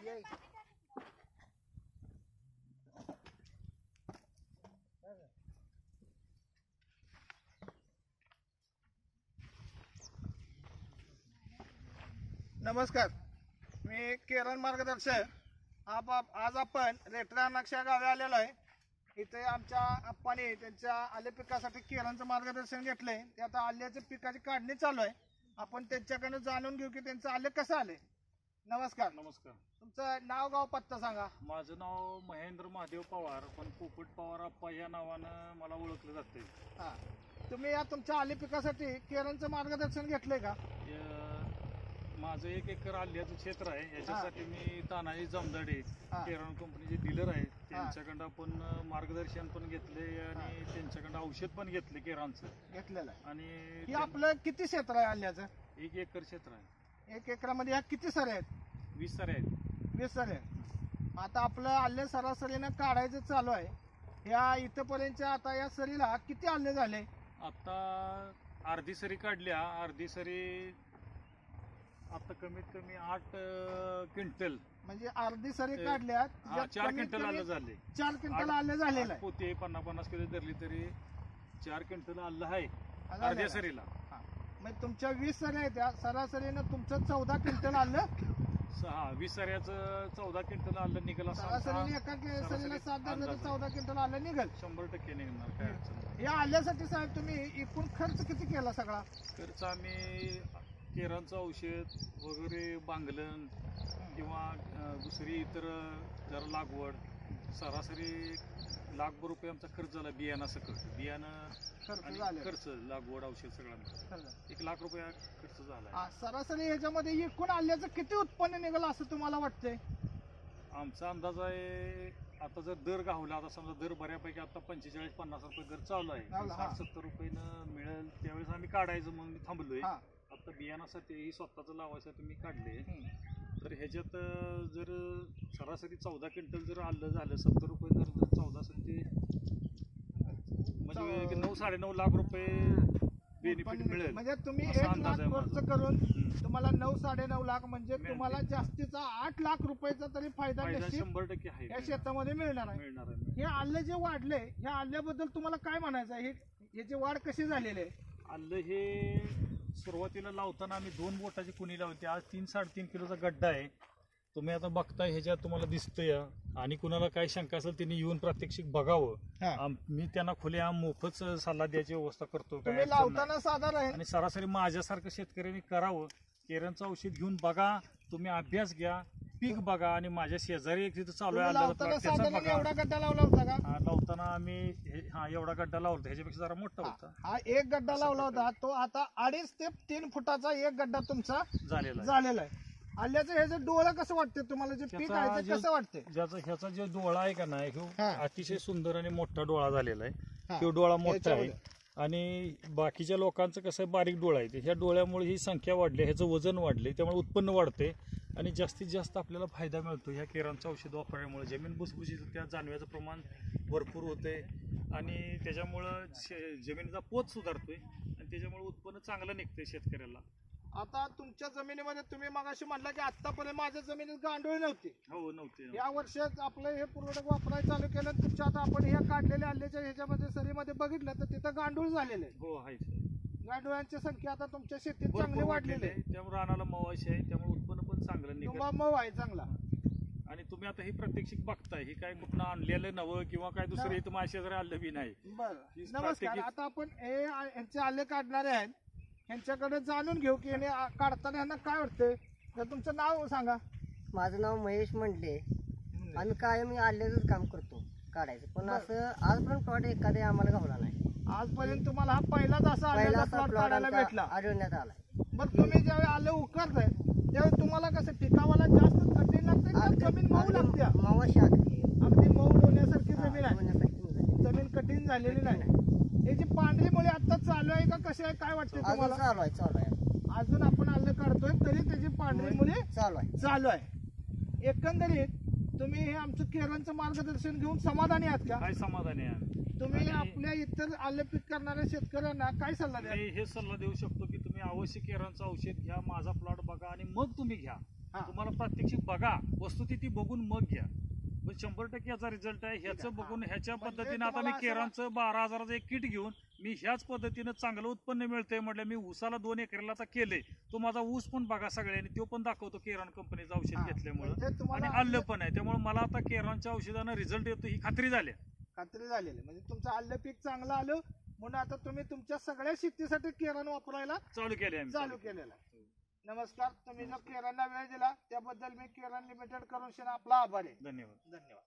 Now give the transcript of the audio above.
नमस्कार, मी किरण मार्गदर्शक। आज आपण रेटरा नक्षा गावी आलेलो आहे। इथे आमच्या आप्पाने त्यांच्या आले पिकासाठी केळांचं मार्गदर्शन घेतलंय। ते आता आल्याच्या पिकाची काढणी चालू आहे। आपण त्यांच्याकडे जाणून घेऊ की त्यांचं आले कसं आले। नमस्कार। नमस्कार। तुमचं नाव गाव पत्ता सांगा। माझं नाव महेंद्र महादेव पवार, पण पोपट पवार आप्पा या नावानं मला ओळखलं जाते। हा, तुम्ही या तुमच्या आले पिकासाठी केळांचं मार्गदर्शन घेतलंय का? माझं 1 एकर आल्याचं क्षेत्र आहे। याच्यासाठी मी तानाजी जमदाडे केरळ कंपनीचे डीलर आहेत, त्यांच्याकडून आपण मार्गदर्शन पण घेतले आणि त्यांच्याकडून औषध पण घेतले केरांचं घेतलेलं आहे। आणि आपलं किती क्षेत्र आहे आल्याचं? 1 एकर क्षेत्र आहे। 1 एकरामध्ये ह्या किती सरे आहेत? 20 सरे आहेत। 20 सरे। आता आपलं आले सरासरीनं काढायचं चालू आहे। या इथपर्यंतच्या आता या सरीला किती आले झाले? आता अर्धी सरी काढल्या, अर्धी सरी आता कमीत कमी 8 क्विंटल, म्हणजे अर्धी सरी काढल्यात 4 क्विंटल आलं झाले। 4 क्विंटल आले झालेलं आहे। पोते 50-50 किलो धरली तरी 4 क्विंटल आलं आहे अर्ध्या सरीला। मग तुमच्या 20 सरी आहेत, त्या सरासरीनं तुमचं 14 क्विंटल आलं। 20 सऱ्याचं 14 क्विंटल आलं निघाल। सरासरीने एका सरीला 7 धरलं तर 14 क्विंटल आलं निघेल। 100% निघणार, काय अडचण नाही। या आल्यासाठी साहेब तुम्ही एकूण खर्च किती केला? सगळा खर्च आम्ही केरांचं औषध वगैरे, बांगलन किंवा दुसरी इतर जरा लागवड, सरासरी ₹1,00,000 आमचा खर्च झाला। बियाणा सकट, बियाणं खर्च, लागवड, औषध सगळ्यांना ₹1,00,000 खर्च झाला। सरासरी ह्याच्यामध्ये एकूण आल्याचं किती उत्पन्न निघालं असं तुम्हाला वाटतंय? आमचा अंदाज आहे आता जर दर गावला, आता समजा दर बऱ्यापैकी आता 45-50 रुपये दर चालू आहे, 60-70 रुपयानं मिळेल त्यावेळेस आम्ही काढायचं म्हणून मी थांबलोय। आता बियाणासाठी स्वतःच लावायसाठी मी काढले, तर ह्याच्यात जर सरासरी 14 क्विंटल जर आलं झालं, 70 रुपये जर 14 असेल म्हणजे 9-9.5 लाख रुपये बेनिफिट मिळेल। म्हणजे तुम्ही 1 लाख खर्च करून तुम्हाला 9-9.5 लाख, म्हणजे तुम्हाला जास्तीचा 8 लाख रुपयाचा तरी फायदा 100% आहे या शेतामध्ये मिळणार आहे। हे आलं जे वाढले, ह्या आल्याबद्दल तुम्हाला काय म्हणायचं आहे? याची वाढ कशी झालेली आहे? आलं हे सुरुवातीला लावताना आम्ही 2 बोटाची कुणी लावली, आज 3-3.5 किलोचा गड्डा आहे। तुम्ही आता बघताय, ह्याच्यात तुम्हाला दिसतंय। आणि कुणाला काही शंका असेल त्यांनी येऊन प्रात्यक्षिक बघावं। मी त्यांना खुलेआम मोफत सल्ला द्यायची व्यवस्था करतो। काय लावताना साधारण आणि सरासरी माझ्यासारखं शेतकऱ्यांनी करावं। केरांचं औषध घेऊन बघा, तुम्ही अभ्यास घ्या, पीक बघा। आणि माझ्या शेजारी एक तिथं चालू आहे, एवढा गड्डा लावला होता का? लावताना आम्ही एवढा गड्डा लावला होता, ह्याच्यापेक्षा जरा मोठा होता। हा 1 गड्डा लावला होता, तो आता 2.5 ते 3 फुटाचा 1 गड्डा तुमचा झालेला आहे। आल्याचं हे जे डोळा कसं वाटते तुम्हाला, जे पीक आहे ते कसं वाटते? ह्याचा जो डोळा आहे का नाही, अतिशय सुंदर आणि मोठा डोळा झालेला आहे। तो डोळा मोठा आहे आणि बाकीच्या लोकांचं कसं बारीक डोळा आहे। ह्या डोळ्यामुळे ही संख्या वाढली, ह्याचं वजन वाढले, त्यामुळे उत्पन्न वाढते आणि जास्तीत जास्त आपल्याला फायदा मिळतो। ह्या केरांचं औषध वापरल्यामुळे जमीन भुसभुशीत होते, त्या जाणव्याचं प्रमाण भरपूर होते आणि त्याच्यामुळं जमिनीचा पोत सुधारतोय आणि त्याच्यामुळे उत्पन्न चांगलं निघतंय शेतकऱ्याला। आता तुमच्या जमिनीमध्ये तुम्ही मगाशी म्हणला की आतापर्यंत माझ्या जमिनीत गांडूळ नव्हती। हो, नव्हती। या वर्षात आपलं हे पूर्वडक वापरायला चालू केलं, तुमच्या आता आपण ह्या काढलेल्या आल्याच्या ह्याच्यामध्ये सरीमध्ये बघितलं तर तिथं गांडूळ झालेले आहे। हो, आहे। गांडुळांची संख्या आता तुमच्या शेतीत चांगली वाढलेली आहे, त्यामुळे रानाला मवाशी आहे, त्यामुळे उत्पन्न पण चांगलं निघतं, मऊ आहे चांगला। आणि तुम्ही आता ही प्रात्यक्षिक बघताय, ही काय कुठं आणलेलं नवं किंवा काय दुसरं इथं माझ्या शेजारी आलं बी नाही। बरं, नमस्कार। आता आपण यांचे आले काढणारे आहेत, यांच्याकडे जाणून घेऊ की याने काढताना यांना काय वाटतंय। तर तुमचं नाव सांगा। माझं नाव महेश मंडले। आम्ही कायम आल्याचंच काम करतो काढायचं, पण असं आजपर्यंत प्लॉट एखादे आम्हाला गावला नाही। आजपर्यंत तुम्हाला हा पहिलाच असा प्लॉट काढायला भेटला, आढळण्यात आलाय। मग तुम्ही ज्यावेळी आलं उकरताय त्यावेळी तुम्हाला कसं पिकावाला जास्त कठीण लागते का जमीन मऊ लागते? मावाशी अगदी मऊ होण्यासारखी जमीन आहे, जमीन कठीण झालेली नाही। याची पांढरी मुळे आता चालू आहे का कशी आहे, काय वाटतं तुम्हाला? चालू आहे। अजून आपण आलं काढतोय तरी त्याची पांढरी मुळे चालू आहे। एकंदरीत तुम्ही हे आमचं केळांचं मार्गदर्शन घेऊन समाधानी आहात का? काय समाधानी आहे। तुम्ही आपल्या इतर आलं पीक करणाऱ्या शेतकऱ्यांना काय सल्ला द्या? हे सल्ला देऊ शकतो की तुम्ही अवश्य केळांचं औषध घ्या, माझा प्लॉट बघा आणि मग तुम्ही घ्या। हा. तुम्हाला प्रात्यक्षिक बघा, वस्तुस्थिती बघून मग घ्या. पण 100% याचा रिझल्ट आहे. ह्याचं बघून ह्याच्या म्हणजे पद्धतीने आता मी तुम्हाला असं केरांचं 12,000चं एक किट घेऊन मी ह्याच पद्धतीनं चांगलं उत्पन्न मिळतंय म्हटलं. मी ऊसाला 2 एकरला आता केलंय. तो माझा ऊस पण बघा सगळ्यांनी, तो पण दाखवतो केरान कंपनीचं हा. औषध घेतल्यामुळं. म्हणजे तुम्हाला आणि आलं पण आहे. त्यामुळे मला आता केरांच्या औषधानं रिझल्ट येतो ही खात्री झाली. खात्री झालेली म्हणजे तुमचं आलं पीक चांगलं आलं म्हणून आता तुम्ही तुमच्या सगळ्या शेतीसाठी केरान वापरायला चालू केले आम्ही. चालू केलेला आहे. नमस्कार, तुम्ही जो केरांना वेळ दिला त्याबद्दल मी केरान लिमिटेड करून आपला आभार आहे. धन्यवाद. धन्यवाद.